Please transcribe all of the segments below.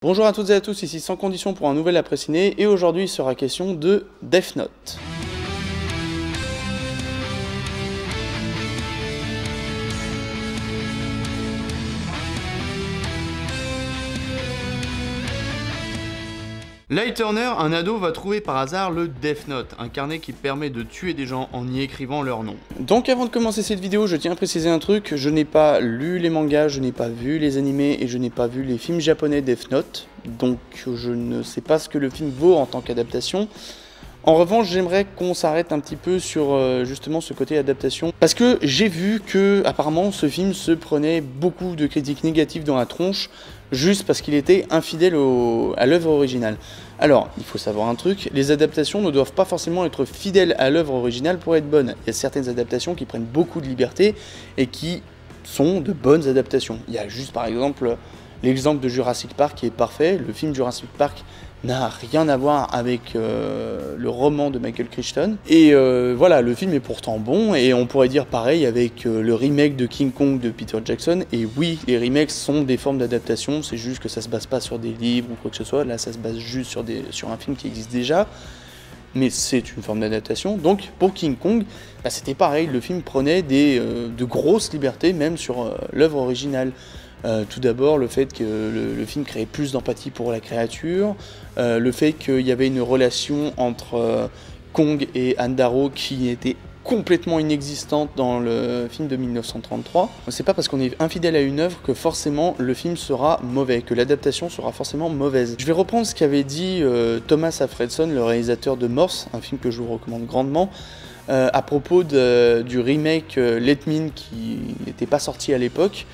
Bonjour à toutes et à tous, ici Sans Condition pour un nouvel après-ciné et aujourd'hui il sera question de Death Note. Light Turner, un ado, va trouver par hasard le Death Note, un carnet qui permet de tuer des gens en y écrivant leur nom. Donc avant de commencer cette vidéo, je tiens à préciser un truc, je n'ai pas lu les mangas, je n'ai pas vu les animés et je n'ai pas vu les films japonais Death Note, donc je ne sais pas ce que le film vaut en tant qu'adaptation. En revanche, j'aimerais qu'on s'arrête un petit peu sur justement ce côté adaptation, parce que j'ai vu que apparemment ce film se prenait beaucoup de critiques négatives dans la tronche, juste parce qu'il était infidèle à l'œuvre originale. Alors, il faut savoir un truc, les adaptations ne doivent pas forcément être fidèles à l'œuvre originale pour être bonnes. Il y a certaines adaptations qui prennent beaucoup de liberté et qui sont de bonnes adaptations. Il y a juste par exemple l'exemple de Jurassic Park qui est parfait. Le film Jurassic Park n'a rien à voir avec le roman de Michael Crichton. Et voilà, le film est pourtant bon, et on pourrait dire pareil avec le remake de King Kong de Peter Jackson. Et oui, les remakes sont des formes d'adaptation, c'est juste que ça se base pas sur des livres ou quoi que ce soit. Là, ça se base juste sur un film qui existe déjà. Mais c'est une forme d'adaptation. Donc pour King Kong, bah, c'était pareil, le film prenait de grosses libertés, même sur l'œuvre originale. Tout d'abord, le fait que le film créait plus d'empathie pour la créature, le fait qu'il y avait une relation entre Kong et Andaro qui était complètement inexistante dans le film de 1933. C'est pas parce qu'on est infidèle à une œuvre que forcément le film sera mauvais, que l'adaptation sera forcément mauvaise. Je vais reprendre ce qu'avait dit Thomas Alfredson, le réalisateur de Morse, un film que je vous recommande grandement, à propos du remake Let Me In qui n'était pas sorti à l'époque.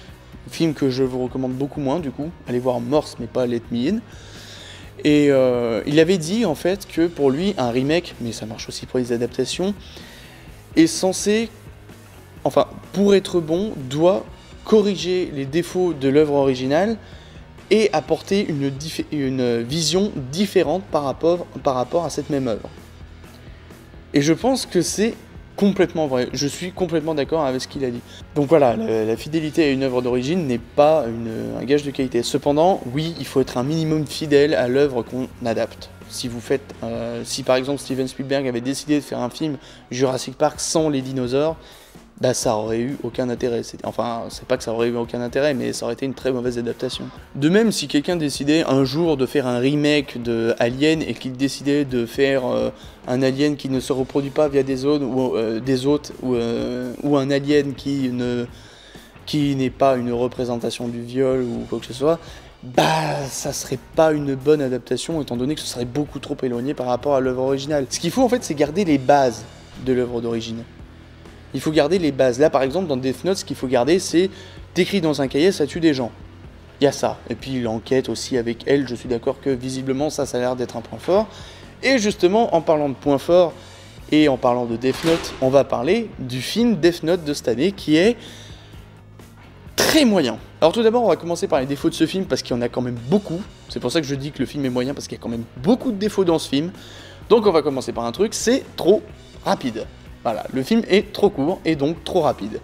Film que je vous recommande beaucoup moins du coup, allez voir Morse mais pas Let Me In. Et il avait dit en fait que pour lui un remake, mais ça marche aussi pour les adaptations, est censé, enfin pour être bon, doit corriger les défauts de l'œuvre originale et apporter une vision différente par rapport à cette même œuvre. Et je pense que c'est complètement vrai, je suis complètement d'accord avec ce qu'il a dit. Donc voilà, la fidélité à une œuvre d'origine n'est pas un gage de qualité. Cependant, oui, il faut être un minimum fidèle à l'œuvre qu'on adapte. Si vous faites, si par exemple Steven Spielberg avait décidé de faire un film Jurassic Park sans les dinosaures, bah ça aurait eu aucun intérêt. Enfin, c'est pas que ça aurait eu aucun intérêt, mais ça aurait été une très mauvaise adaptation. De même, si quelqu'un décidait un jour de faire un remake de Alien et qu'il décidait de faire un alien qui ne se reproduit pas via des hôtes ou un alien qui n'est pas une représentation du viol ou quoi que ce soit, bah ça serait pas une bonne adaptation étant donné que ce serait beaucoup trop éloigné par rapport à l'œuvre originale. Ce qu'il faut en fait, c'est garder les bases de l'œuvre d'origine. Il faut garder les bases. Là, par exemple, dans Death Note, ce qu'il faut garder, c'est t'écris dans un cahier, ça tue des gens. Il y a ça. Et puis l'enquête aussi avec elle, je suis d'accord que visiblement, ça a l'air d'être un point fort. Et justement, en parlant de points forts et en parlant de Death Note, on va parler du film Death Note de cette année qui est très moyen. Alors tout d'abord, on va commencer par les défauts de ce film parce qu'il y en a quand même beaucoup. C'est pour ça que je dis que le film est moyen parce qu'il y a quand même beaucoup de défauts dans ce film. Donc on va commencer par un truc, c'est trop rapide. Voilà, le film est trop court et donc trop rapide.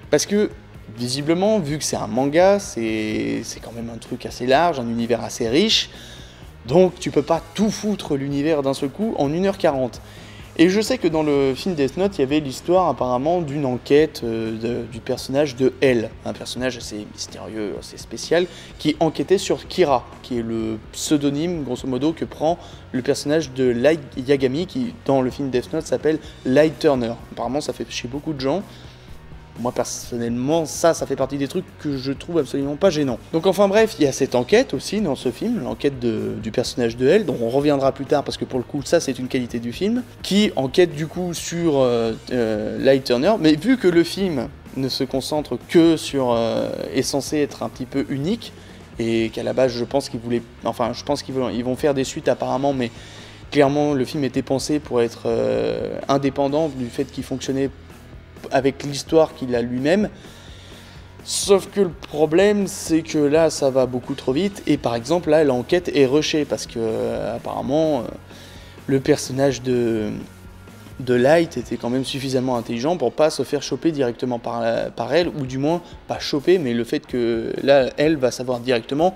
Parce que, visiblement, vu que c'est un manga, c'est quand même un truc assez large, un univers assez riche. Donc tu peux pas tout foutre l'univers d'un seul coup en 1h40. Et je sais que dans le film Death Note, il y avait l'histoire apparemment d'une enquête du personnage de L, un personnage assez mystérieux, assez spécial, qui enquêtait sur Kira, qui est le pseudonyme, grosso modo, que prend le personnage de Light Yagami, qui dans le film Death Note s'appelle Light Turner. Apparemment ça fait chez beaucoup de gens. Moi personnellement, ça fait partie des trucs que je trouve absolument pas gênants. Donc enfin bref, il y a cette enquête aussi dans ce film, l'enquête du personnage de Elle, dont on reviendra plus tard parce que pour le coup ça c'est une qualité du film, qui enquête du coup sur Light Turner, mais vu que le film ne se concentre que sur, est censé être un petit peu unique, et qu'à la base je pense qu'ils vont faire des suites apparemment, mais clairement le film était pensé pour être indépendant du fait qu'il fonctionnait avec l'histoire qu'il a lui-même. Sauf que le problème, c'est que là, ça va beaucoup trop vite. Et par exemple, là, l'enquête est rushée parce que apparemment, le personnage de Light était quand même suffisamment intelligent pour pas se faire choper directement par elle, ou du moins pas choper, mais le fait que là, elle va savoir directement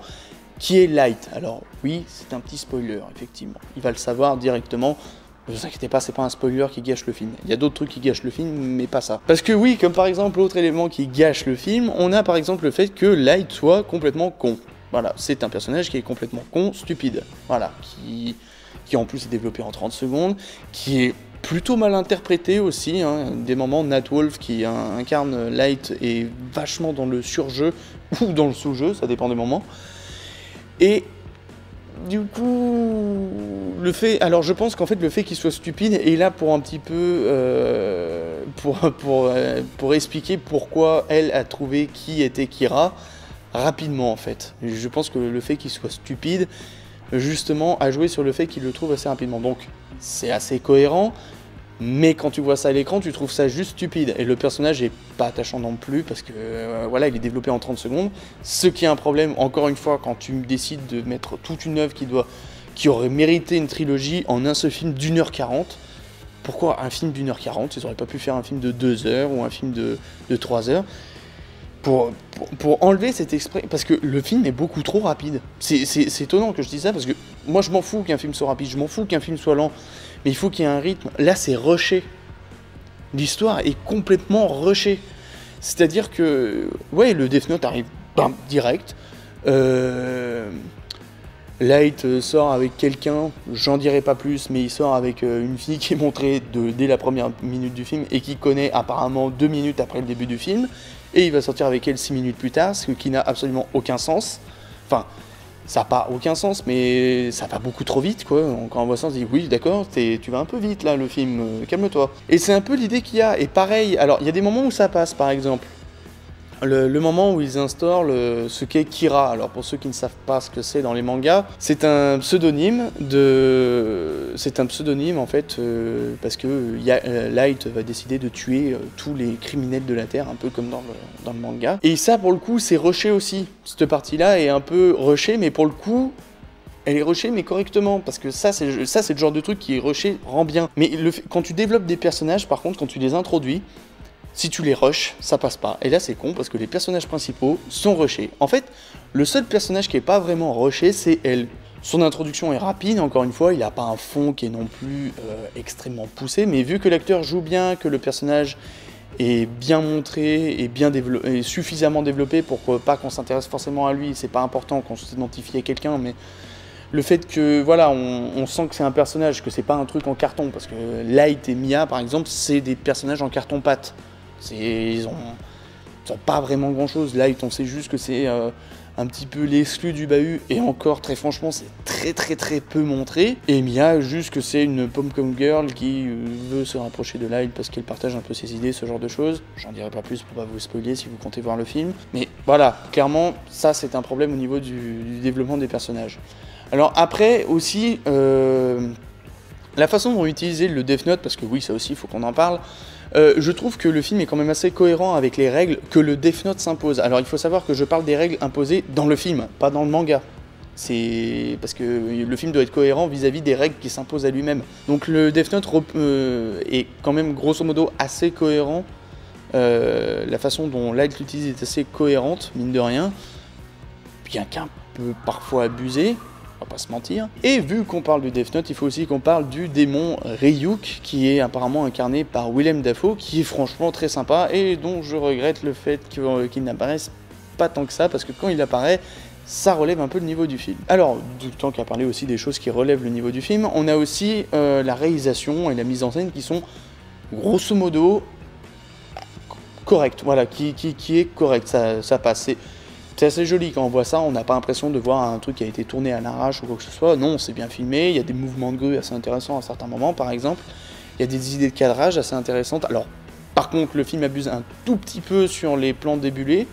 qui est Light. Alors oui, c'est un petit spoiler, effectivement. Il va le savoir directement. Ne vous inquiétez pas, c'est pas un spoiler qui gâche le film. Il y a d'autres trucs qui gâchent le film, mais pas ça. Parce que oui, comme par exemple l'autre élément qui gâche le film, on a par exemple le fait que Light soit complètement con. Voilà, c'est un personnage qui est complètement con, stupide. Voilà, qui en plus est développé en 30 secondes, qui est plutôt mal interprété aussi, hein. Des moments, Nat Wolff qui incarne Light est vachement dans le surjeu ou dans le sous-jeu, ça dépend des moments. Et du coup, alors je pense qu'en fait le fait qu'il soit stupide est là pour un petit peu pour expliquer pourquoi elle a trouvé qui était Kira rapidement en fait. Je pense que le fait qu'il soit stupide justement a joué sur le fait qu'il le trouve assez rapidement. Donc c'est assez cohérent. Mais quand tu vois ça à l'écran, tu trouves ça juste stupide. Et le personnage est pas attachant non plus, parce que voilà, il est développé en 30 secondes. Ce qui est un problème, encore une fois, quand tu décides de mettre toute une œuvre qui aurait mérité une trilogie en un seul film d'1h40. Pourquoi un film d'1h40 ? Ils auraient pas pu faire un film de 2 heures ou un film de 3 heures. Pour enlever cet exprès, parce que le film est beaucoup trop rapide. C'est étonnant que je dise ça, parce que moi je m'en fous qu'un film soit rapide, je m'en fous qu'un film soit lent, mais il faut qu'il y ait un rythme. Là c'est rushé. L'histoire est complètement rushée. C'est-à-dire que, ouais, le Death Note arrive direct. Light sort avec quelqu'un, j'en dirai pas plus, mais il sort avec une fille qui est montrée dès la première minute du film et qui connaît apparemment 2 minutes après le début du film. Et il va sortir avec elle 6 minutes plus tard, ce qui n'a absolument aucun sens. Enfin, ça n'a pas aucun sens, mais ça va beaucoup trop vite, quoi. Quand on voit ça, on se dit, oui, d'accord, tu vas un peu vite, là, le film, calme-toi. Et c'est un peu l'idée qu'il y a. Et pareil, alors, il y a des moments où ça passe, par exemple. Le moment où ils instaurent ce qu'est Kira. Alors pour ceux qui ne savent pas ce que c'est dans les mangas, c'est un pseudonyme en fait parce que Light va décider de tuer tous les criminels de la Terre, un peu comme dans le manga. Et ça pour le coup c'est rushé aussi. Cette partie-là est un peu rushée, mais pour le coup elle est rushée mais correctement, parce que ça c'est le genre de truc qui est rushé rend bien. Mais quand tu développes des personnages, par contre, quand tu les introduis, si tu les rushes, ça passe pas. Et là, c'est con parce que les personnages principaux sont rushés. En fait, le seul personnage qui est pas vraiment rushé, c'est elle. Son introduction est rapide, encore une fois, il n'a pas un fond qui est non plus extrêmement poussé, mais vu que l'acteur joue bien, que le personnage est bien montré et suffisamment développé pour pas qu'on s'intéresse forcément à lui, c'est pas important qu'on s'identifie à quelqu'un, mais le fait que, voilà, on sent que c'est un personnage, que c'est pas un truc en carton, parce que Light et Mia, par exemple, c'est des personnages en carton-pâte. Ils ont pas vraiment grand chose. Light, on sait juste que c'est un petit peu l'exclu du bahut, et encore, très franchement, c'est très peu montré. Et Mia, juste que c'est une pom-pom girl qui veut se rapprocher de Light parce qu'elle partage un peu ses idées, ce genre de choses. J'en dirai pas plus pour pas vous spoiler si vous comptez voir le film. Mais voilà, clairement, ça c'est un problème au niveau du développement des personnages. Alors après aussi, la façon dont utiliser le Death Note, parce que oui, ça aussi, il faut qu'on en parle. Je trouve que le film est quand même assez cohérent avec les règles que le Death Note s'impose. Alors il faut savoir que je parle des règles imposées dans le film, pas dans le manga. C'est parce que le film doit être cohérent vis-à-vis des règles qui s'imposent à lui-même. Donc le Death Note est quand même grosso modo assez cohérent. La façon dont Light l'utilise est assez cohérente, mine de rien, bien qu'un peu parfois abusé. On va pas se mentir. Et vu qu'on parle du Death Note, il faut aussi qu'on parle du démon Ryuk, qui est apparemment incarné par Willem Dafoe, qui est franchement très sympa, et dont je regrette le fait qu'il n'apparaisse pas tant que ça, parce que quand il apparaît, ça relève un peu le niveau du film. Alors, du temps qu'à parler aussi des choses qui relèvent le niveau du film, on a aussi la réalisation et la mise en scène qui sont, grosso modo, correctes. Voilà, qui est correct, ça passe. C'est assez joli quand on voit ça, on n'a pas l'impression de voir un truc qui a été tourné à l'arrache ou quoi que ce soit. Non, c'est bien filmé, il y a des mouvements de grue assez intéressants à certains moments, par exemple. Il y a des idées de cadrage assez intéressantes. Alors, par contre, le film abuse un tout petit peu sur les plans débulés.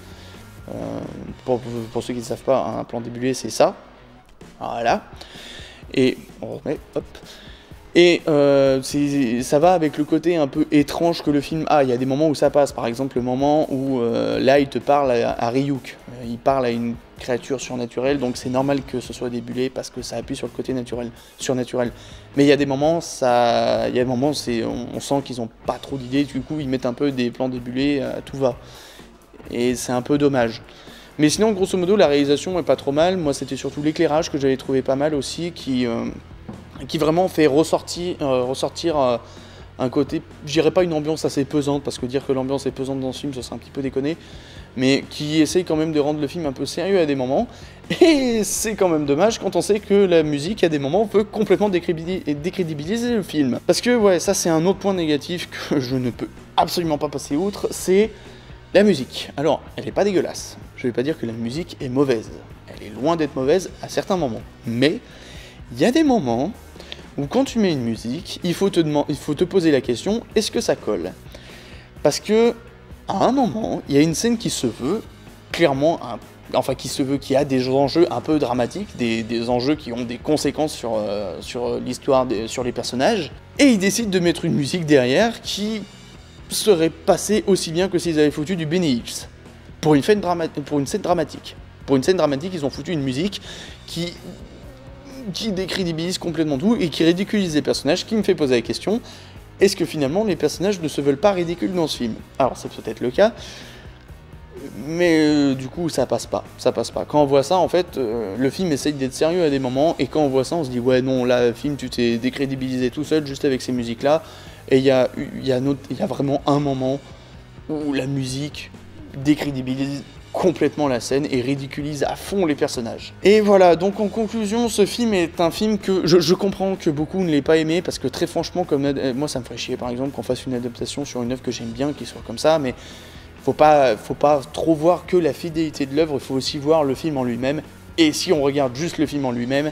Pour ceux qui ne savent pas, un plan débulé, c'est ça. Voilà. Et on remet, hop. Et ça va avec le côté un peu étrange que le film a. Il y a des moments où ça passe, par exemple le moment où Light parle à Ryuk. Il parle à une créature surnaturelle, donc c'est normal que ce soit débulé parce que ça appuie sur le côté surnaturel. Mais il y a des moments, on sent qu'ils n'ont pas trop d'idées, du coup ils mettent un peu des plans débulés à tout va. Et c'est un peu dommage. Mais sinon, grosso modo, la réalisation est pas trop mal. Moi, c'était surtout l'éclairage que j'avais trouvé pas mal aussi, qui vraiment fait ressortir un côté, je dirais pas une ambiance assez pesante, parce que dire que l'ambiance est pesante dans ce film, ce serait un petit peu déconné, mais qui essaye quand même de rendre le film un peu sérieux à des moments, et c'est quand même dommage quand on sait que la musique, à des moments, peut complètement décrédibiliser le film. Parce que, ouais, ça c'est un autre point négatif que je ne peux absolument pas passer outre, c'est la musique. Alors, elle n'est pas dégueulasse, je vais pas dire que la musique est mauvaise, elle est loin d'être mauvaise à certains moments, mais il y a des moments où quand tu mets une musique, il faut te poser la question, est-ce que ça colle? Parce que, à un moment, il y a une scène qui se veut, clairement, qui a des enjeux un peu dramatiques, des enjeux qui ont des conséquences sur l'histoire, sur les personnages, et ils décident de mettre une musique derrière qui serait passée aussi bien que s'ils avaient foutu du Benny Hill. Pour une scène dramatique. Pour une scène dramatique, ils ont foutu une musique qui décrédibilise complètement tout et qui ridiculise les personnages, qui me fait poser la question, est-ce que finalement les personnages ne se veulent pas ridicules dans ce film? Alors c'est peut-être le cas, mais du coup ça passe pas. Quand on voit ça, en fait, le film essaye d'être sérieux à des moments, et quand on voit ça, on se dit ouais non, là le film tu t'es décrédibilisé tout seul juste avec ces musiques là, et il y a vraiment un moment où la musique décrédibilise complètement la scène et ridiculise à fond les personnages. Et voilà, donc en conclusion, ce film est un film que je comprends que beaucoup ne l'aient pas aimé, parce que très franchement, comme moi ça me ferait chier par exemple qu'on fasse une adaptation sur une œuvre que j'aime bien, qui soit comme ça, mais faut pas trop voir que la fidélité de l'œuvre, il faut aussi voir le film en lui-même, et si on regarde juste le film en lui-même,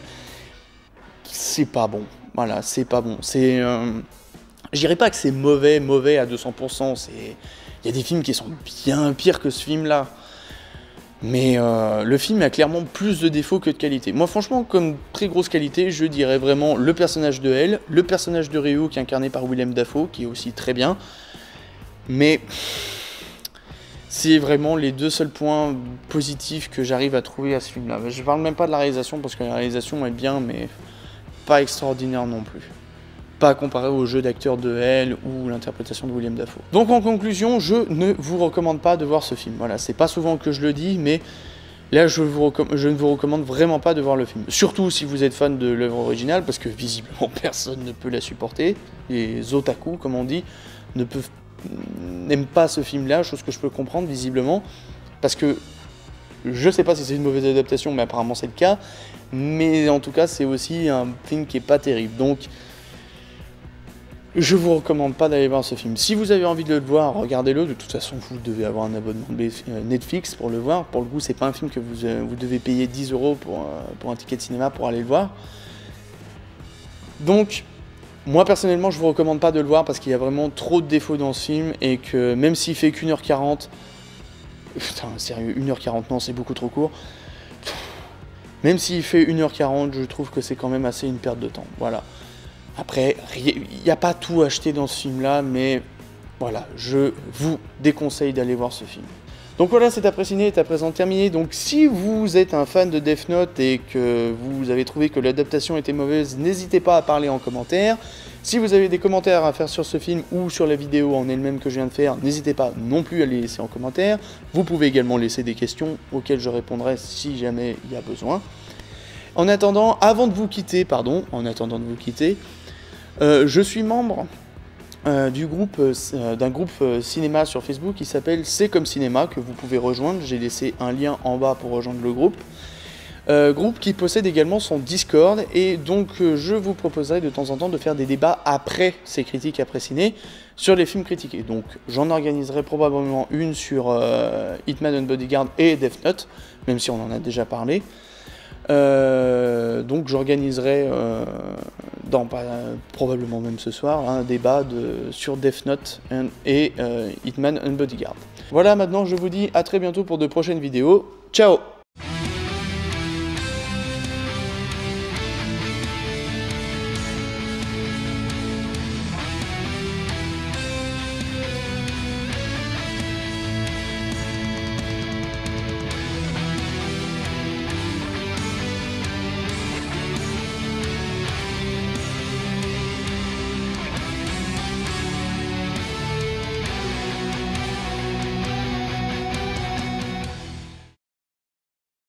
c'est pas bon. Voilà, c'est pas bon. C'est... je dirais pas que c'est mauvais à 200%, il y a des films qui sont bien pires que ce film-là. Mais le film a clairement plus de défauts que de qualité. Moi franchement, comme très grosse qualité, je dirais vraiment le personnage de Elle, le personnage de Ryu qui est incarné par Willem Dafoe, qui est aussi très bien. Mais c'est vraiment les deux seuls points positifs que j'arrive à trouver à ce film-là. Je parle même pas de la réalisation, parce que la réalisation est bien, mais pas extraordinaire non plus. Pas comparé au jeu d'acteur de Elle ou l'interprétation de Willem Dafoe. Donc en conclusion, je ne vous recommande pas de voir ce film. Voilà, c'est pas souvent que je le dis, mais là je ne vous recommande vraiment pas de voir le film. Surtout si vous êtes fan de l'œuvre originale, parce que visiblement personne ne peut la supporter. Les otaku, comme on dit, n'aiment pas ce film-là, chose que je peux comprendre visiblement, parce que je sais pas si c'est une mauvaise adaptation, mais apparemment c'est le cas. Mais en tout cas, c'est aussi un film qui est pas terrible. Donc je vous recommande pas d'aller voir ce film. Si vous avez envie de le voir, regardez-le. De toute façon, vous devez avoir un abonnement Netflix pour le voir. Pour le coup, c'est pas un film que vous devez payer 10 € pour un ticket de cinéma pour aller le voir. Donc, moi personnellement, je vous recommande pas de le voir, parce qu'il y a vraiment trop de défauts dans ce film, et que même s'il fait qu'1h40... Putain, sérieux, 1h40, non, c'est beaucoup trop court. Même s'il fait 1h40, je trouve que c'est quand même assez une perte de temps. Voilà. Après, il n'y a pas tout acheté dans ce film-là, mais voilà, je vous déconseille d'aller voir ce film. Donc voilà, cet après-ciné est à présent terminé. Donc si vous êtes un fan de Death Note et que vous avez trouvé que l'adaptation était mauvaise, n'hésitez pas à parler en commentaire. Si vous avez des commentaires à faire sur ce film ou sur la vidéo en elle-même que je viens de faire, n'hésitez pas non plus à les laisser en commentaire. Vous pouvez également laisser des questions auxquelles je répondrai si jamais il y a besoin. En attendant, d'un je suis membre d'un groupe cinéma sur Facebook qui s'appelle C'est comme cinéma, que vous pouvez rejoindre. J'ai laissé un lien en bas pour rejoindre le groupe. Groupe qui possède également son Discord, et donc je vous proposerai de temps en temps de faire des débats après ces critiques après ciné sur les films critiqués. Donc j'en organiserai probablement une sur Hitman and Bodyguard et Death Note, même si on en a déjà parlé. Donc j'organiserai probablement même ce soir un débat sur Death Note et Hitman and Bodyguard. Voilà, maintenant je vous dis à très bientôt pour de prochaines vidéos. Ciao!